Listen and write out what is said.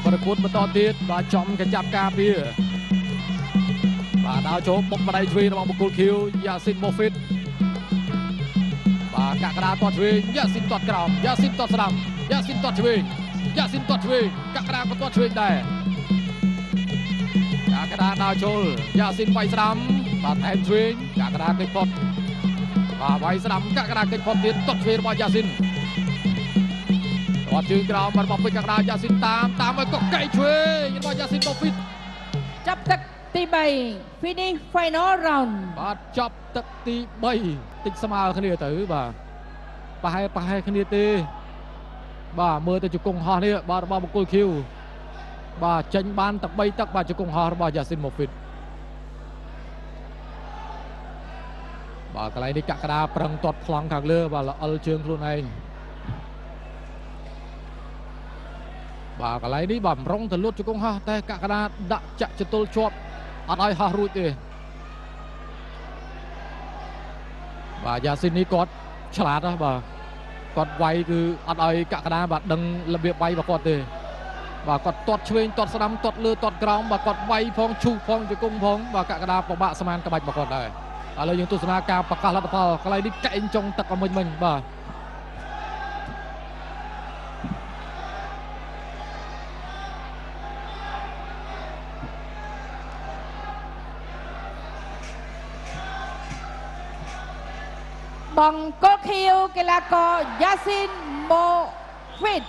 ប្រកួតបន្តទៀតបាទចំកញ្ចាប់ការពារបាទដើរចូលបុកបដៃឆ្វេងរបស់បុគ្គលឃីវយ៉ាស៊ីនម៉ូហ្វីតបាទកាក់កដាទាត់ឆ្វេងយ៉ាស៊ីនទាត់ក្រោមយ៉ាស៊ីនទាត់ស្ដាំយ៉ាស៊ីនទាត់ឆ្វេងយ៉ាស៊ីនទាត់ឆ្វេងកាក់កដាក៏ទាត់ឆ្វេងដែរកាក់កដាដើរចូលយ៉ាស៊ីនវាយស្ដាំបាទថែមឆ្វេងកាក់កដាគេចផុតបាទវាយស្ដាំកាក់កដាគេចផុតទៀតទាត់ឆ្វេងរបស់យ៉ាស៊ីនគាត់ជើងក្រោមរបស់ពេជ្រកាក់កដាយ៉ាស៊ីនតាមឲ្យកកៃឆ្វេងរបស់យ៉ាស៊ីនម៉ូហ្វីតចាប់ទឹកទី3 finish final round បាទចប់ទឹកទី3តិចស្មើគ្នាទៅបាទប្រហែលគ្នាទេបាទមើលទៅជង្គង់ហោះនេះបាទរបស់បុគ្គលឃីវបាទចេញបានទឹក3ទឹកបាទជង្គង់ហោះរបស់យ៉ាស៊ីនម៉ូហ្វីតបាទកន្លែងនេះកាក់កដាប្រឹងទាត់ប្លង់ខាងលើបាទល្អិលជើងខ្លួនឯងបាទកន្លែងនេះបាទរងទៅលុតជង្គង់ហោះតែកាក់កដាដាក់ចាក់ចតុលជាប់អត់ឲ្យហោះរួចទេបាទយ៉ាស៊ីននេះគាត់ឆ្លាតណាស់បាទគាត់វាយគឺអត់ឲ្យកាក់កដាបាទដឹងរបៀបវាយរបស់គាត់ទេបាទគាត់ទាត់ឆ្វេងទាត់ស្ដាំទាត់លើទាត់ក្រោមបាទគាត់វាយផងឈូសផងជង្គង់ផងបាទកាក់កដាពិបាកស្មានក្បាច់របស់គាត់ដែរឥឡូវយើងទស្សនាការប្រកាសលទ្ធផលកន្លែងនេះកែងចុងទឹកឲ្យមិញបាទបង្គោលឃីវកីឡាករយ៉ាស៊ីនម៉ូហ្វីត